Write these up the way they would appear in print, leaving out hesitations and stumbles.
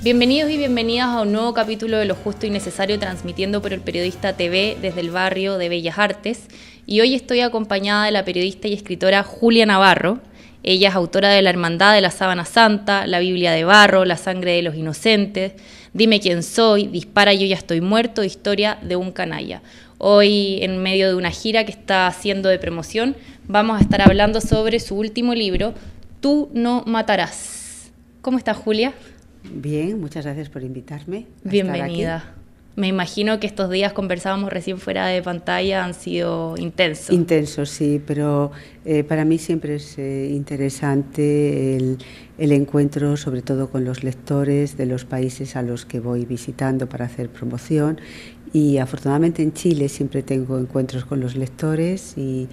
Bienvenidos y bienvenidas a un nuevo capítulo de Lo Justo y Necesario, transmitiendo por el Periodista TV desde el barrio de Bellas Artes. Y hoy estoy acompañada de la periodista y escritora Julia Navarro. Ella es autora de La Hermandad de la Sábana Santa, La Biblia de Barro, La Sangre de los Inocentes, Dime quién soy, Dispara, yo ya estoy muerto, Historia de un canalla. Hoy, en medio de una gira que está haciendo de promoción, vamos a estar hablando sobre su último libro, Tú no matarás. ¿Cómo estás, Julia? Bien, muchas gracias por invitarme. Bienvenida. Me imagino que estos días conversábamos recién fuera de pantalla, han sido intensos. Intensos, sí, pero para mí siempre es interesante el encuentro, sobre todo con los lectores de los países a los que voy visitando para hacer promoción. Y afortunadamente en Chile siempre tengo encuentros con los lectores y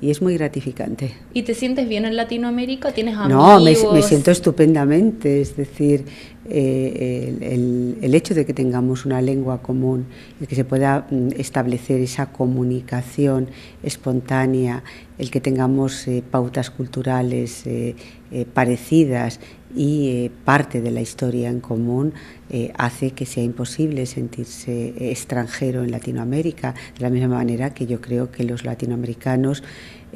es muy gratificante. ¿Y te sientes bien en Latinoamérica? ¿Tienes amigos? No, me siento estupendamente, es decir, el hecho de que tengamos una lengua común, el que se pueda establecer esa comunicación espontánea, el que tengamos pautas culturales parecidas y parte de la historia en común, hace que sea imposible sentirse extranjero en Latinoamérica, de la misma manera que yo creo que los latinoamericanos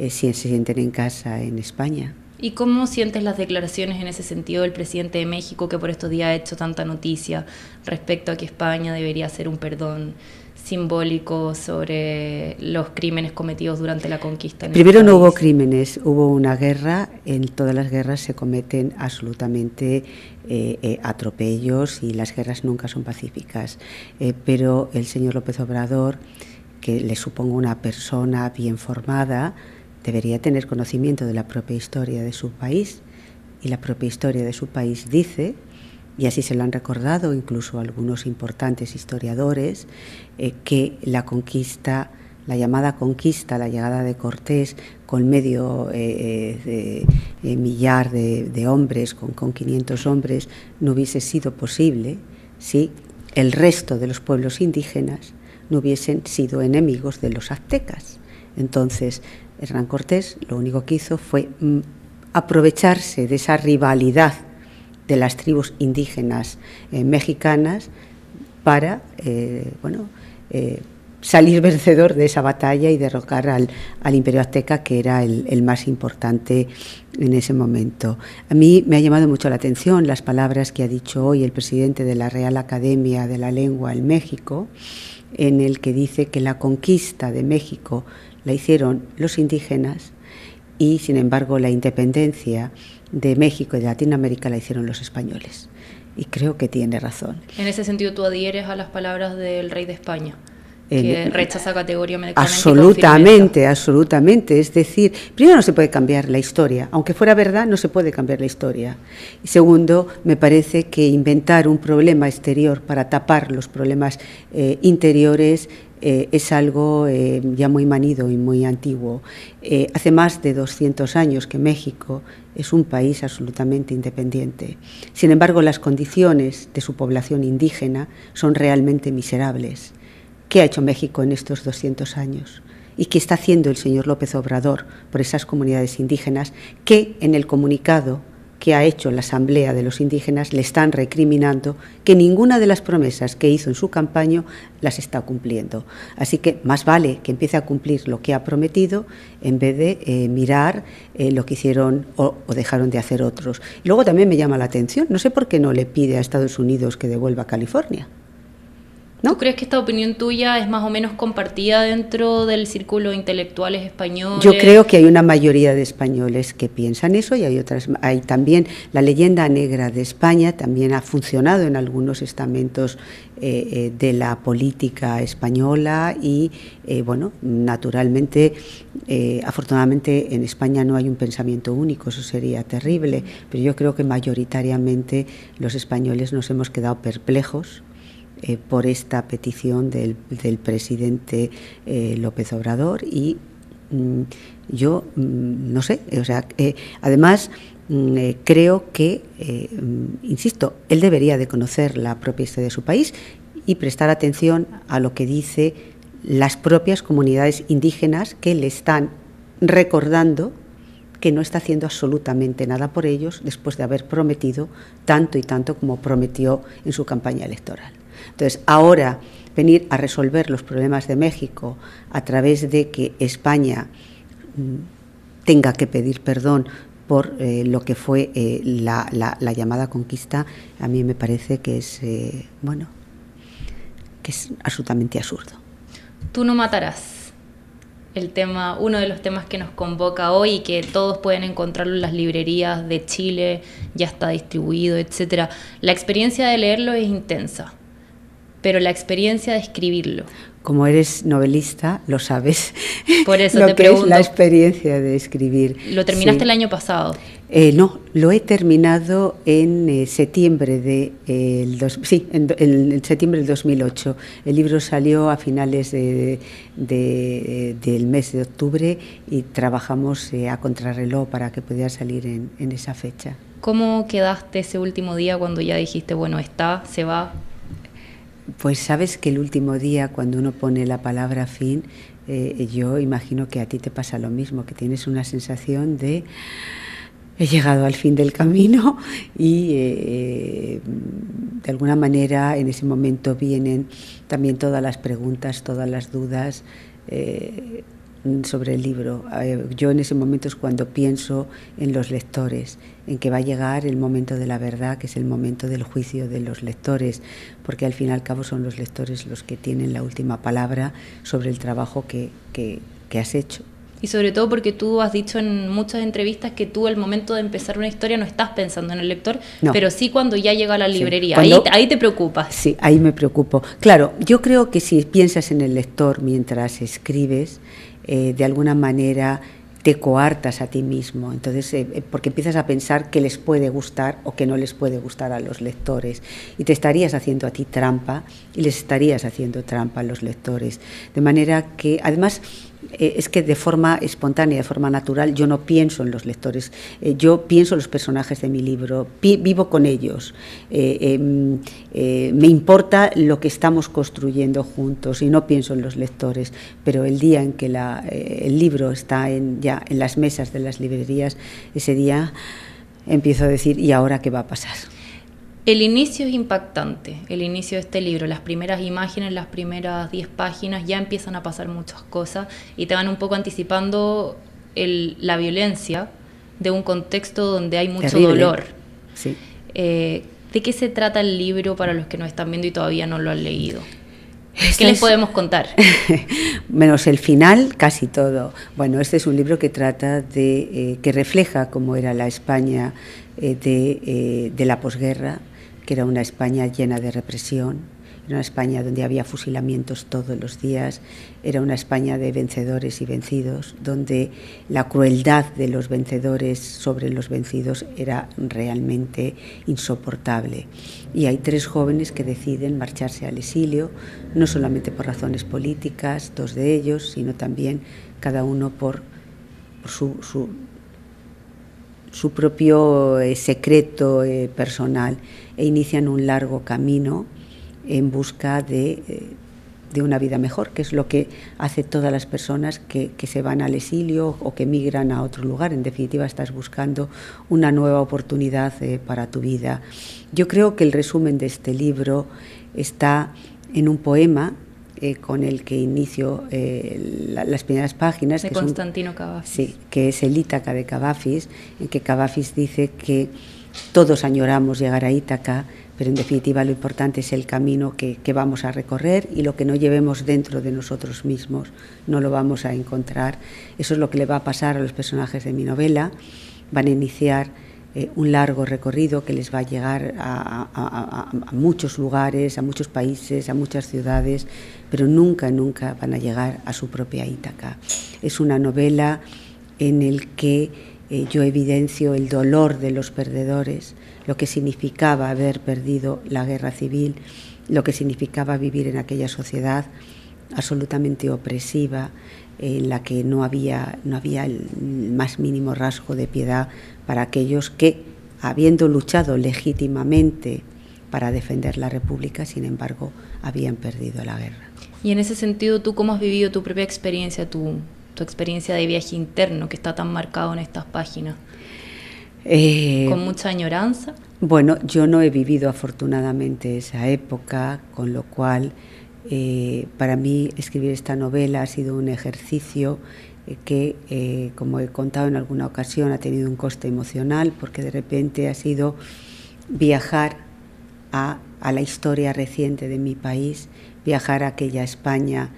se sienten en casa en España. ¿Y cómo sientes las declaraciones en ese sentido del presidente de México, que por estos días ha hecho tanta noticia respecto a que España debería hacer un perdón simbólico sobre los crímenes cometidos durante la conquista? Primero no hubo crímenes, hubo una guerra. En todas las guerras se cometen absolutamente atropellos y las guerras nunca son pacíficas. Pero el señor López Obrador, que le supongo una persona bien formada, debería tener conocimiento de la propia historia de su país, y la propia historia de su país dice, y así se lo han recordado incluso algunos importantes historiadores, que la conquista, la llamada conquista, la llegada de Cortés con medio millar de hombres, con 500 hombres, no hubiese sido posible si el resto de los pueblos indígenas no hubiesen sido enemigos de los aztecas. Entonces, Hernán Cortés lo único que hizo fue aprovecharse de esa rivalidad de las tribus indígenas mexicanas para salir vencedor de esa batalla y derrocar al imperio azteca, que era el más importante en ese momento. A mí me ha llamado mucho la atención las palabras que ha dicho hoy el presidente de la Real Academia de la Lengua en México, en el que dice que la conquista de México la hicieron los indígenas y, sin embargo, la independencia de México y de Latinoamérica la hicieron los españoles. Y creo que tiene razón. En ese sentido, ¿tú adhieres a las palabras del rey de España, que rechaza categóricamente? Absolutamente. Es decir, primero, no se puede cambiar la historia. Aunque fuera verdad, no se puede cambiar la historia. Y segundo, me parece que inventar un problema exterior para tapar los problemas interiores es algo ya muy manido y muy antiguo. Hace más de 200 años que México es un país absolutamente independiente. Sin embargo, las condiciones de su población indígena son realmente miserables. ¿Qué ha hecho México en estos 200 años? ¿Y qué está haciendo el señor López Obrador por esas comunidades indígenas que en el comunicado que ha hecho la Asamblea de los Indígenas le están recriminando que ninguna de las promesas que hizo en su campaña las está cumpliendo? Así que más vale que empiece a cumplir lo que ha prometido en vez de mirar lo que hicieron o dejaron de hacer otros. Y luego también me llama la atención, no sé por qué no le pide a Estados Unidos que devuelva a California. ¿No? ¿Tú crees que esta opinión tuya es más o menos compartida dentro del círculo de intelectuales españoles? Yo creo que hay una mayoría de españoles que piensan eso, y hay también la leyenda negra de España, también ha funcionado en algunos estamentos de la política española y, naturalmente, afortunadamente en España no hay un pensamiento único, eso sería terrible, pero yo creo que mayoritariamente los españoles nos hemos quedado perplejos por esta petición del presidente López Obrador, y yo no sé, además creo que, insisto, él debería de conocer la propia historia de su país y prestar atención a lo que dice las propias comunidades indígenas, que le están recordando que no está haciendo absolutamente nada por ellos después de haber prometido tanto y tanto como prometió en su campaña electoral. Entonces, ahora venir a resolver los problemas de México a través de que España tenga que pedir perdón por lo que fue la llamada conquista, a mí me parece que es, que es absolutamente absurdo. Tú no matarás. El tema, uno de los temas que nos convoca hoy y que todos pueden encontrarlo en las librerías de Chile, ya está distribuido, etcétera. La experiencia de leerlo es intensa, pero la experiencia de escribirlo. Como eres novelista, lo sabes. Por eso lo te que pregunto. Es la experiencia de escribir. ¿Lo terminaste el año pasado? No, lo he terminado en septiembre en septiembre del 2008. El libro salió a finales del mes de octubre y trabajamos a contrarreloj para que pudiera salir en esa fecha. ¿Cómo quedaste ese último día cuando ya dijiste, bueno, se va? Pues sabes que el último día, cuando uno pone la palabra fin, yo imagino que a ti te pasa lo mismo, que tienes una sensación de he llegado al fin del camino y de alguna manera en ese momento vienen también todas las preguntas, todas las dudas sobre el libro. Yo en ese momento es cuando pienso en los lectores, en que va a llegar el momento de la verdad, que es el momento del juicio de los lectores, porque al fin y al cabo son los lectores los que tienen la última palabra sobre el trabajo que has hecho. Y sobre todo porque tú has dicho en muchas entrevistas que tú al momento de empezar una historia no estás pensando en el lector, no. Pero sí cuando ya llega a la librería, sí, ahí te preocupas. Sí, ahí me preocupo. Claro, yo creo que si piensas en el lector mientras escribes, de alguna manera te coartas a ti mismo, entonces porque empiezas a pensar que les puede gustar o que no les puede gustar a los lectores y te estarías haciendo a ti trampa y les estarías haciendo trampa a los lectores, de manera que además es que de forma espontánea, de forma natural, yo no pienso en los lectores, yo pienso en los personajes de mi libro, vivo con ellos, me importa lo que estamos construyendo juntos y no pienso en los lectores, pero el día en que el libro está ya en las mesas de las librerías, ese día empiezo a decir, ¿y ahora qué va a pasar? El inicio es impactante, el inicio de este libro, las primeras imágenes, las primeras 10 páginas, ya empiezan a pasar muchas cosas y te van un poco anticipando la violencia de un contexto donde hay mucho terrible dolor. Sí. ¿De qué se trata el libro para los que nos están viendo y todavía no lo han leído? ¿Qué les podemos contar? Menos el final, casi todo. Bueno, este es un libro que trata que refleja cómo era la España de la posguerra, que era una España llena de represión, era una España donde había fusilamientos todos los días, era una España de vencedores y vencidos, donde la crueldad de los vencedores sobre los vencidos era realmente insoportable. Y hay 3 jóvenes que deciden marcharse al exilio, no solamente por razones políticas, 2 de ellos, sino también cada uno por su propio secreto personal, e inician un largo camino en busca de una vida mejor, que es lo que hace todas las personas que se van al exilio o que migran a otro lugar. En definitiva, estás buscando una nueva oportunidad para tu vida. Yo creo que el resumen de este libro está en un poema con el que inicio las primeras páginas. De Constantino Cavafis. Sí, que es el Ítaca de Cavafis, en que Cavafis dice que todos añoramos llegar a Ítaca, pero en definitiva lo importante es el camino que vamos a recorrer, y lo que no llevemos dentro de nosotros mismos no lo vamos a encontrar. Eso es lo que le va a pasar a los personajes de mi novela. Van a iniciar un largo recorrido que les va a llegar a muchos lugares, a muchos países, a muchas ciudades, pero nunca van a llegar a su propia Ítaca. Es una novela en el que yo evidencio el dolor de los perdedores, lo que significaba haber perdido la guerra civil, lo que significaba vivir en aquella sociedad absolutamente opresiva, en la que no había el más mínimo rasgo de piedad para aquellos que, habiendo luchado legítimamente para defender la República, sin embargo, habían perdido la guerra. Y en ese sentido, ¿tú cómo has vivido tu propia experiencia, tu tu experiencia de viaje interno que está tan marcado en estas páginas? ¿Con mucha añoranza? Bueno, yo no he vivido afortunadamente esa época, con lo cual para mí escribir esta novela ha sido un ejercicio que, como he contado en alguna ocasión, ha tenido un coste emocional, porque de repente ha sido viajar a la historia reciente de mi país, viajar a aquella España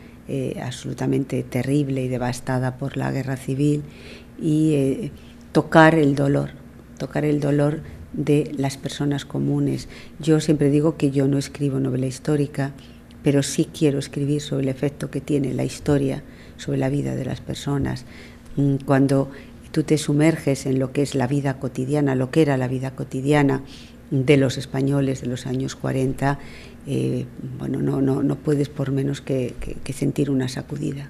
absolutamente terrible y devastada por la guerra civil, y tocar el dolor de las personas comunes. Yo siempre digo que yo no escribo novela histórica, pero sí quiero escribir sobre el efecto que tiene la historia sobre la vida de las personas. Cuando tú te sumerges en lo que es la vida cotidiana, lo que era la vida cotidiana de los españoles de los años 40, bueno, no puedes por menos que sentir una sacudida.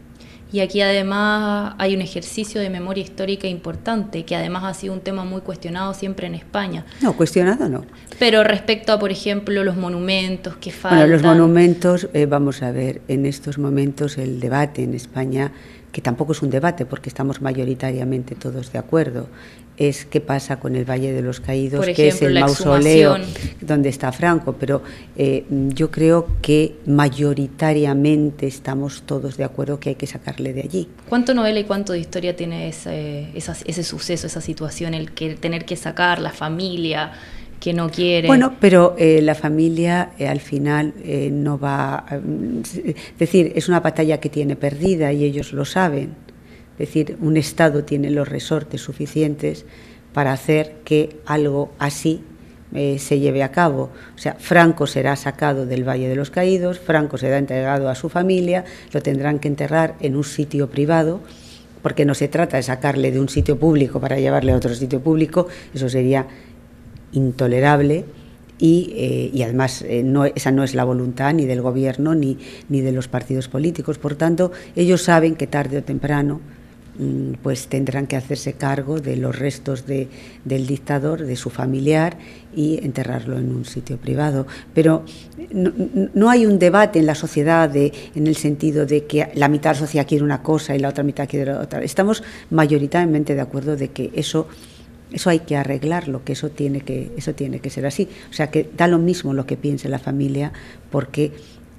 Y aquí además hay un ejercicio de memoria histórica importante, que además ha sido un tema muy cuestionado siempre en España. No, cuestionado no. Pero respecto a, por ejemplo, los monumentos que faltan... Bueno, los monumentos, vamos a ver, en estos momentos el debate en España, que tampoco es un debate porque estamos mayoritariamente todos de acuerdo, es qué pasa con el Valle de los Caídos, por ejemplo, que es el mausoleo donde está Franco, pero yo creo que mayoritariamente estamos todos de acuerdo que hay que sacarle de allí. ¿Cuánto novela y cuánto de historia tiene ese suceso, esa situación, el que tener que sacar, la familia que no quiere? Bueno, pero la familia al final no va... es decir, es una batalla que tiene perdida y ellos lo saben. Es decir, un Estado tiene los resortes suficientes para hacer que algo así se lleve a cabo. O sea, Franco será sacado del Valle de los Caídos, Franco será entregado a su familia, lo tendrán que enterrar en un sitio privado, porque no se trata de sacarle de un sitio público para llevarle a otro sitio público, eso sería intolerable. Y además esa no es la voluntad ni del gobierno ni de los partidos políticos. Por tanto, ellos saben que tarde o temprano pues tendrán que hacerse cargo de los restos del dictador, de su familiar, y enterrarlo en un sitio privado. Pero no hay un debate en la sociedad en el sentido de que la mitad de la sociedad quiere una cosa y la otra mitad quiere la otra. Estamos mayoritariamente de acuerdo de que eso hay que arreglarlo, que eso tiene que ser así. O sea, que da lo mismo lo que piense la familia, porque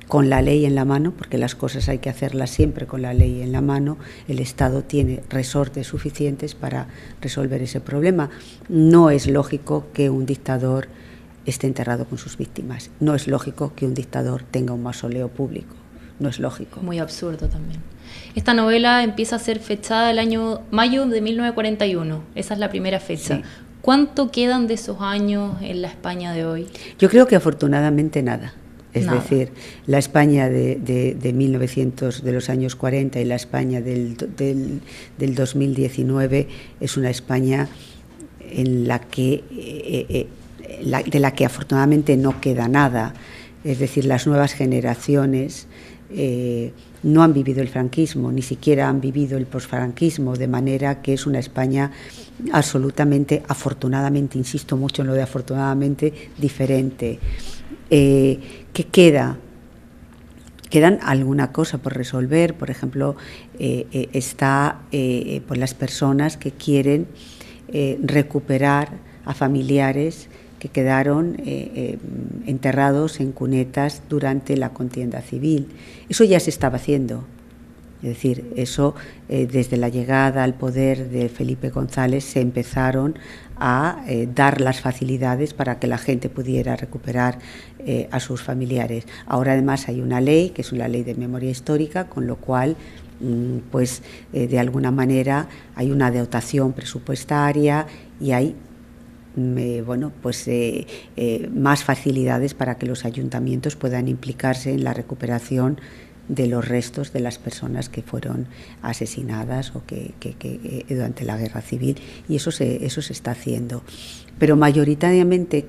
con la ley en la mano, porque las cosas hay que hacerlas siempre con la ley en la mano, el Estado tiene resortes suficientes para resolver ese problema. No es lógico que un dictador esté enterrado con sus víctimas. No es lógico que un dictador tenga un mausoleo público. No es lógico. Muy absurdo también. Esta novela empieza a ser fechada el año mayo de 1941. Esa es la primera fecha. Sí. ¿Cuánto quedan de esos años en la España de hoy? Yo creo que afortunadamente nada. Es decir, la España de 1900, de los años 40, y la España del 2019 es una España en la que de la que afortunadamente no queda nada. Es decir, las nuevas generaciones no han vivido el franquismo, ni siquiera han vivido el posfranquismo, de manera que es una España absolutamente, afortunadamente, insisto mucho en lo de afortunadamente, diferente. ¿Qué queda? Quedan alguna cosa por resolver. Por ejemplo, está pues las personas que quieren recuperar a familiares que quedaron enterrados en cunetas durante la contienda civil. Eso ya se estaba haciendo. Es decir, eso desde la llegada al poder de Felipe González se empezaron a dar las facilidades para que la gente pudiera recuperar a sus familiares. Ahora además hay una ley, que es una ley de memoria histórica, con lo cual pues de alguna manera hay una dotación presupuestaria y hay bueno, pues más facilidades para que los ayuntamientos puedan implicarse en la recuperación de los restos de las personas que fueron asesinadas o que durante la guerra civil, y eso se está haciendo. Pero mayoritariamente,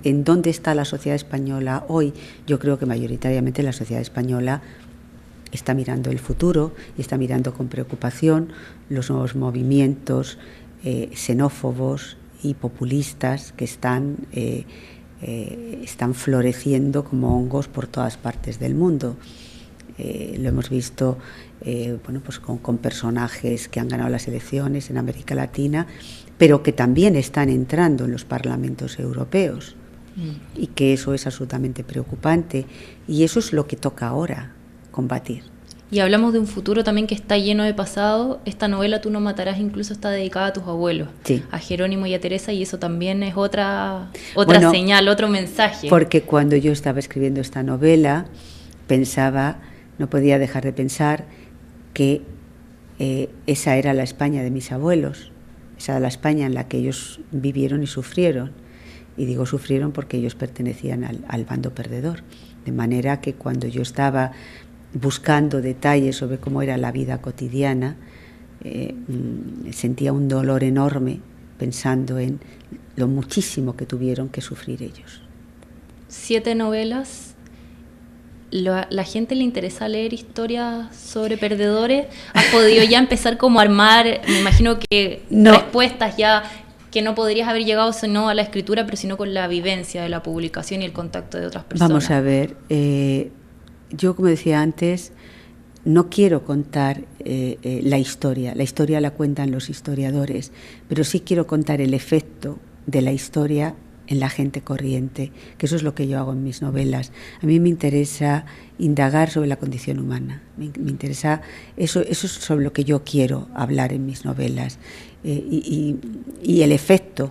¿en dónde está la sociedad española hoy? Yo creo que mayoritariamente la sociedad española está mirando el futuro y está mirando con preocupación los nuevos movimientos xenófobos y populistas que están floreciendo como hongos por todas partes del mundo. Lo hemos visto bueno, pues con personajes que han ganado las elecciones en América Latina, pero que también están entrando en los parlamentos europeos, y que eso es absolutamente preocupante, y eso es lo que toca ahora combatir. Y hablamos de un futuro también que está lleno de pasado. Esta novela, Tú no matarás, incluso está dedicada a tus abuelos, sí, a Jerónimo y a Teresa, y eso también es otra bueno, señal, otro mensaje. Porque cuando yo estaba escribiendo esta novela, no podía dejar de pensar que esa era la España de mis abuelos, esa era la España en la que ellos vivieron y sufrieron. Y digo sufrieron porque ellos pertenecían al bando perdedor. De manera que cuando yo estaba buscando detalles sobre cómo era la vida cotidiana, sentía un dolor enorme pensando en lo muchísimo que tuvieron que sufrir ellos. 7 novelas. ¿La gente le interesa leer historias sobre perdedores? ¿Has podido ya empezar como a armar, me imagino que respuestas ya que no podrías haber llegado sino a la escritura, pero sino con la vivencia de la publicación y el contacto de otras personas? Vamos a ver, yo, como decía antes, no quiero contar la historia la cuentan los historiadores, pero sí quiero contar el efecto de la historia en la gente corriente, que eso es lo que yo hago en mis novelas. A mí me interesa indagar sobre la condición humana, me interesa, eso es sobre lo que yo quiero hablar en mis novelas, y el efecto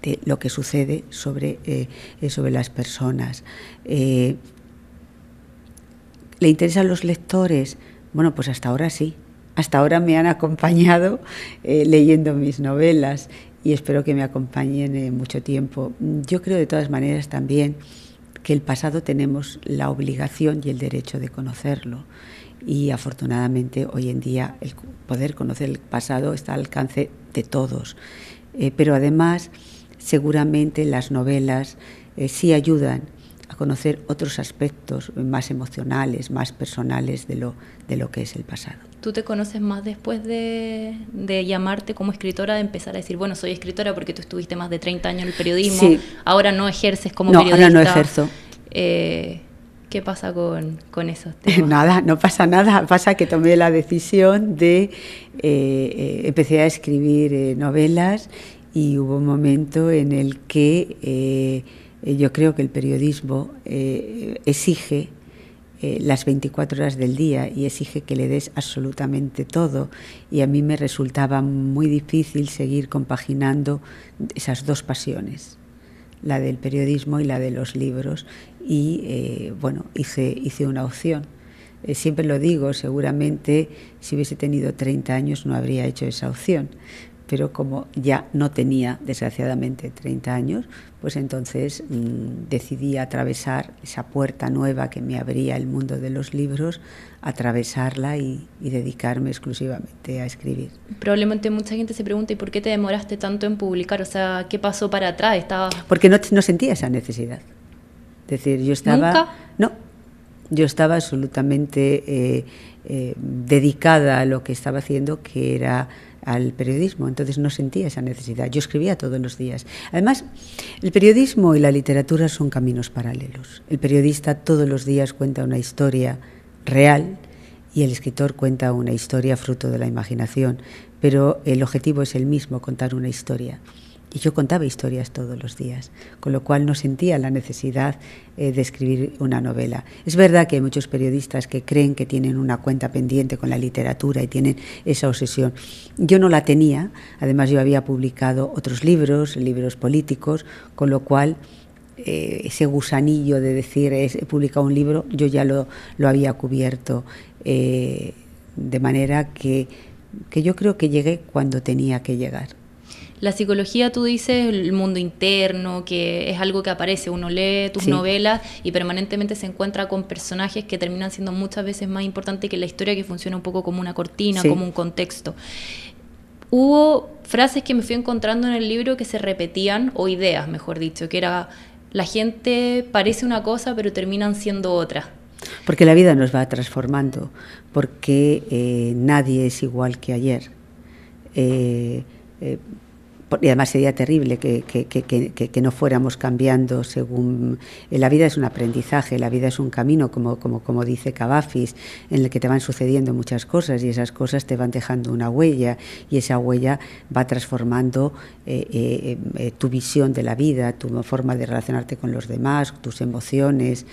de lo que sucede sobre las personas. ¿Le interesan los lectores? Bueno, pues hasta ahora sí. Hasta ahora me han acompañado leyendo mis novelas y espero que me acompañen mucho tiempo. Yo creo de todas maneras también que el pasado tenemos la obligación y el derecho de conocerlo. Y afortunadamente hoy en día el poder conocer el pasado está al alcance de todos. Pero además seguramente las novelas sí ayudan a conocer otros aspectos más emocionales, más personales de lo que es el pasado. ¿Tú te conoces más después de llamarte como escritora, de empezar a decir, bueno, soy escritora porque tú estuviste más de 30 años en el periodismo, sí, ahora no ejerces como periodista? No, ahora no ejerzo. ¿Qué pasa con esos temas? Nada, no pasa nada. Pasa que tomé la decisión de... empecé a escribir novelas y hubo un momento en el que yo creo que el periodismo exige las 24 horas del día y exige que le des absolutamente todo, y a mí me resultaba muy difícil seguir compaginando esas dos pasiones, la del periodismo y la de los libros, y bueno, hice una opción. Siempre lo digo, seguramente si hubiese tenido 30 años no habría hecho esa opción, pero como ya no tenía, desgraciadamente, 30 años, pues entonces decidí atravesar esa puerta nueva que me abría el mundo de los libros, atravesarla y dedicarme exclusivamente a escribir. Probablemente mucha gente se pregunta, ¿y por qué te demoraste tanto en publicar? O sea, ¿qué pasó para atrás? Porque no sentía esa necesidad. Es decir, yo estaba... ¿Nunca? No, yo estaba absolutamente dedicada a lo que estaba haciendo, que era al periodismo, entonces no sentía esa necesidad. Yo escribía todos los días. Además, el periodismo y la literatura son caminos paralelos. El periodista todos los días cuenta una historia real y el escritor cuenta una historia fruto de la imaginación, pero el objetivo es el mismo, contar una historia. Y yo contaba historias todos los días, con lo cual no sentía la necesidad de escribir una novela. Es verdad que hay muchos periodistas que creen que tienen una cuenta pendiente con la literatura y tienen esa obsesión. Yo no la tenía, además yo había publicado otros libros políticos, con lo cual ese gusanillo de decir he publicado un libro, yo ya lo había cubierto, de manera que yo creo que llegué cuando tenía que llegar. La psicología, tú dices, el mundo interno, que es algo que aparece, uno lee tus novelas y permanentemente se encuentra con personajes que terminan siendo muchas veces más importantes que la historia, que funciona un poco como una cortina, como un contexto. Hubo frases que me fui encontrando en el libro que se repetían, o ideas, mejor dicho, que era, la gente parece una cosa pero terminan siendo otra. Porque la vida nos va transformando, porque nadie es igual que ayer. Y además sería terrible que no fuéramos cambiando según... La vida es un aprendizaje, la vida es un camino, como dice Cavafis, en el que te van sucediendo muchas cosas y esas cosas te van dejando una huella y esa huella va transformando tu visión de la vida, tu forma de relacionarte con los demás, tus emociones.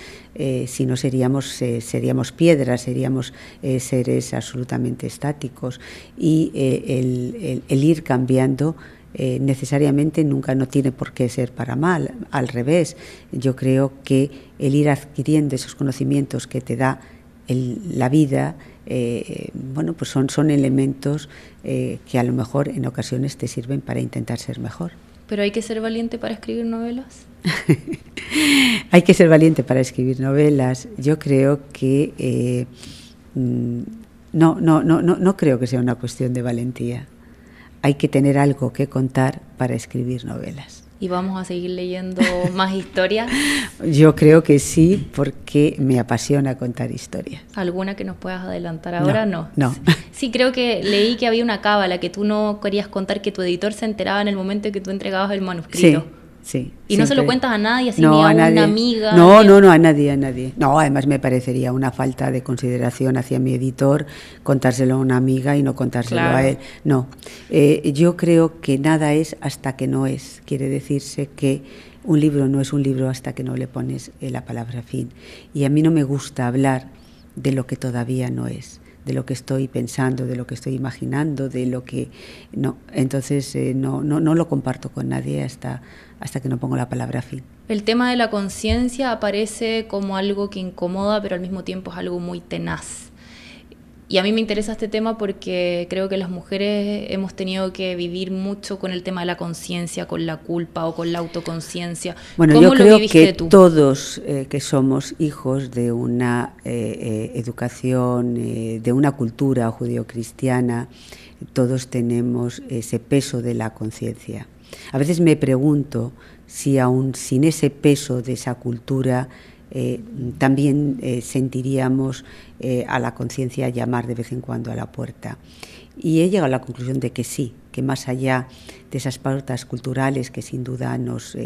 Si no seríamos piedras, seríamos seres absolutamente estáticos. Y el ir cambiando necesariamente nunca no tiene por qué ser para mal, al revés. Yo creo que el ir adquiriendo esos conocimientos que te da la vida, bueno, pues son elementos que a lo mejor en ocasiones te sirven para intentar ser mejor. ¿Pero hay que ser valiente para escribir novelas? Hay que ser valiente para escribir novelas. Yo creo que no creo que sea una cuestión de valentía. Hay que tener algo que contar para escribir novelas. ¿Y vamos a seguir leyendo más historias? Yo creo que sí, porque me apasiona contar historias. ¿Alguna que nos puedas adelantar ahora? No. Sí, creo que leí que había una cábala, que tú no querías contar, que tu editor se enteraba en el momento en que tú entregabas el manuscrito. Sí. Y siempre. No se lo cuentas a nadie, así no, ni a una amiga. No, a nadie. No, además me parecería una falta de consideración hacia mi editor contárselo a una amiga y no contárselo a él. No, yo creo que nada es hasta que no es. Quiere decirse que un libro no es un libro hasta que no le pones la palabra fin. Y a mí no me gusta hablar de lo que todavía no es, de lo que estoy pensando, de lo que estoy imaginando, de lo que... No, entonces no lo comparto con nadie hasta que no pongo la palabra fin. El tema de la conciencia aparece como algo que incomoda, pero al mismo tiempo es algo muy tenaz. Y a mí me interesa este tema porque creo que las mujeres hemos tenido que vivir mucho con el tema de la conciencia, con la culpa o con la autoconciencia. Bueno, ¿Cómo yo creo que tú? Todos que somos hijos de una educación, de una cultura judeocristiana, todos tenemos ese peso de la conciencia. A veces me pregunto si aún sin ese peso de esa cultura también sentiríamos a la conciencia llamar de vez en cuando a la puerta. Y he llegado a la conclusión de que sí, que más allá de esas pautas culturales que sin duda nos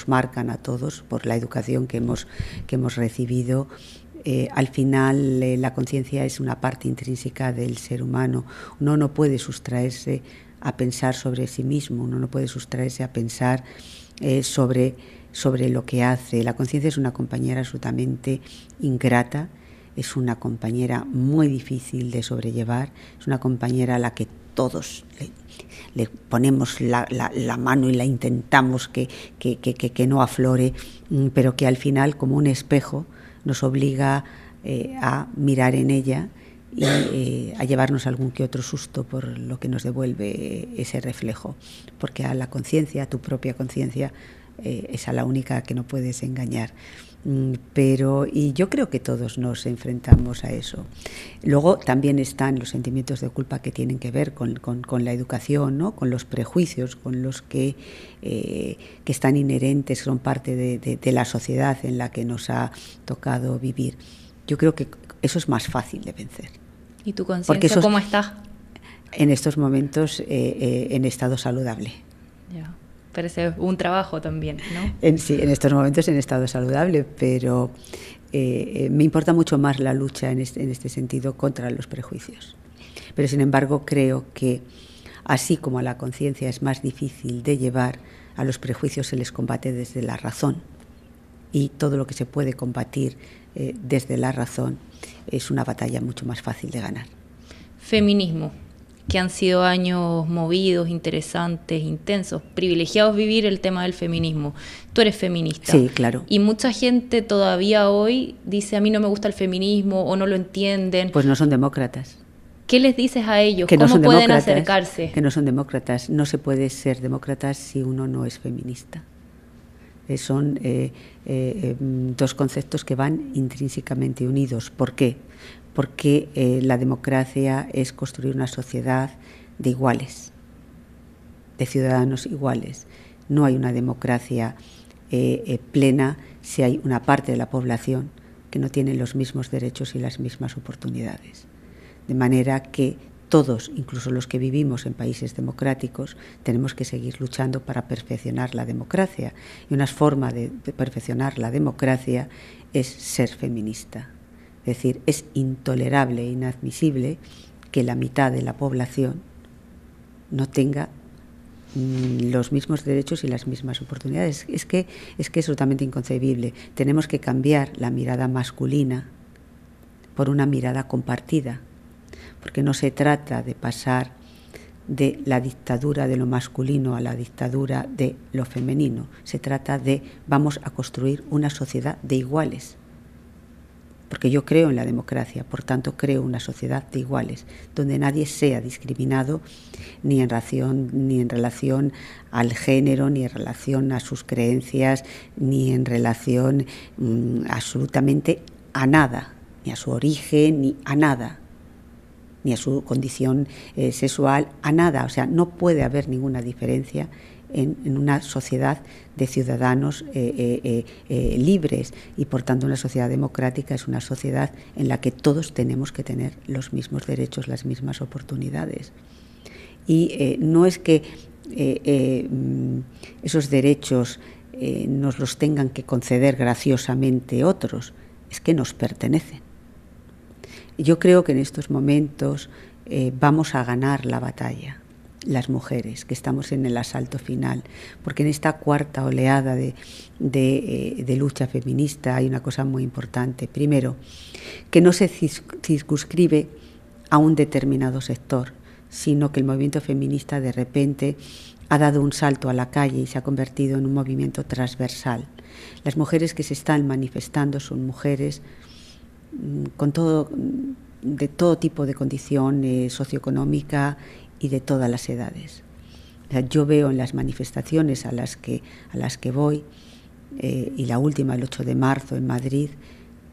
marcan a todos por la educación que hemos recibido, al final la conciencia es una parte intrínseca del ser humano. Uno no puede sustraerse a pensar sobre sí mismo, uno no puede sustraerse a pensar sobre lo que hace. La conciencia es una compañera absolutamente ingrata, es una compañera muy difícil de sobrellevar, es una compañera a la que todos le ponemos la mano y la intentamos que no aflore, pero que al final, como un espejo, nos obliga a mirar en ella y a llevarnos algún que otro susto por lo que nos devuelve ese reflejo, porque a la conciencia, a tu propia conciencia, es a la única que no puedes engañar. Y yo creo que todos nos enfrentamos a eso. Luego también están los sentimientos de culpa que tienen que ver con la educación, ¿no? Con los prejuicios, con los que están inherentes, son parte de la sociedad en la que nos ha tocado vivir. Yo creo que eso es más fácil de vencer. ¿Y tu conciencia cómo está? En estos momentos en estado saludable. Ya. Parece un trabajo también, ¿no? Sí, en estos momentos en estado saludable, pero me importa mucho más la lucha en este sentido contra los prejuicios. Pero sin embargo creo que así como a la conciencia es más difícil de llevar, a los prejuicios se les combate desde la razón. Y todo lo que se puede combatir desde la razón es una batalla mucho más fácil de ganar. Feminismo, que han sido años movidos, interesantes, intensos, privilegiados vivir el tema del feminismo. Tú eres feminista. Sí, claro. Y mucha gente todavía hoy dice, a mí no me gusta el feminismo o no lo entienden. Pues no son demócratas. ¿Qué les dices a ellos? Que ¿Cómo pueden acercarse? Que no son demócratas. No se puede ser demócrata si uno no es feminista. Son dos conceptos que van intrínsecamente unidos. ¿Por qué? Porque la democracia es construir una sociedad de iguales, de ciudadanos iguales. No hay una democracia plena si hay una parte de la población que no tiene los mismos derechos y las mismas oportunidades. De manera que todos, incluso los que vivimos en países democráticos, tenemos que seguir luchando para perfeccionar la democracia. Y una forma de perfeccionar la democracia es ser feminista. Es decir, es intolerable e inadmisible que la mitad de la población no tenga los mismos derechos y las mismas oportunidades. Es que es totalmente inconcebible. Tenemos que cambiar la mirada masculina por una mirada compartida, porque no se trata de pasar de la dictadura de lo masculino a la dictadura de lo femenino. Se trata de vamos a construir una sociedad de iguales. Porque yo creo en la democracia, por tanto creo una sociedad de iguales, donde nadie sea discriminado ni en relación al género, ni en relación a sus creencias, ni en relación absolutamente a nada, ni a su origen, ni a nada, ni a su condición sexual, a nada. O sea, no puede haber ninguna diferencia en una sociedad de ciudadanos libres, y por tanto una sociedad democrática es una sociedad en la que todos tenemos que tener los mismos derechos, las mismas oportunidades. Y no es que esos derechos nos los tengan que conceder graciosamente otros, es que nos pertenecen. Yo creo que en estos momentos vamos a ganar la batalla, las mujeres, que estamos en el asalto final, porque en esta cuarta oleada de lucha feminista hay una cosa muy importante. Primero, que no se circunscribe a un determinado sector, sino que el movimiento feminista de repente ha dado un salto a la calle y se ha convertido en un movimiento transversal. Las mujeres que se están manifestando son mujeres de todo tipo de condición socioeconómica y de todas las edades. O sea, yo veo en las manifestaciones a las que voy, y la última el 8 de marzo en Madrid,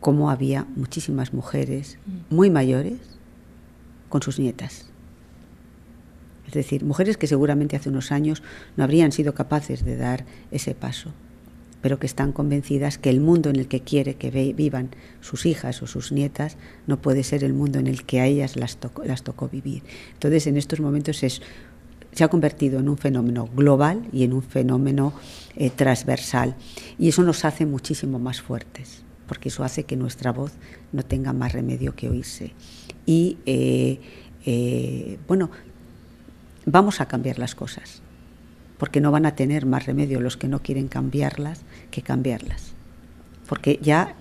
cómo había muchísimas mujeres muy mayores con sus nietas. Es decir, mujeres que seguramente hace unos años no habrían sido capaces de dar ese paso, pero que están convencidas que el mundo en el que quiere que vivan sus hijas o sus nietas no puede ser el mundo en el que a ellas las tocó vivir. Entonces, en estos momentos se ha convertido en un fenómeno global y en un fenómeno transversal, y eso nos hace muchísimo más fuertes, porque eso hace que nuestra voz no tenga más remedio que oírse. Y vamos a cambiar las cosas, porque no van a tener más remedio los que no quieren cambiarlas que cambiarlas, porque ya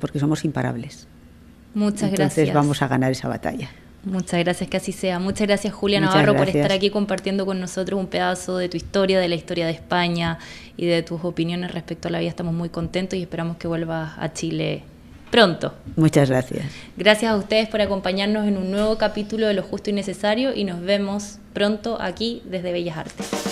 porque somos imparables. Muchas gracias. Entonces vamos a ganar esa batalla. Muchas gracias, que así sea. Muchas gracias, Julia Navarro, por estar aquí compartiendo con nosotros un pedazo de tu historia, de la historia de España y de tus opiniones respecto a la vida. Estamos muy contentos y esperamos que vuelvas a Chile pronto. Muchas gracias. Gracias a ustedes por acompañarnos en un nuevo capítulo de Lo Justo y Necesario, y nos vemos pronto aquí desde Bellas Artes.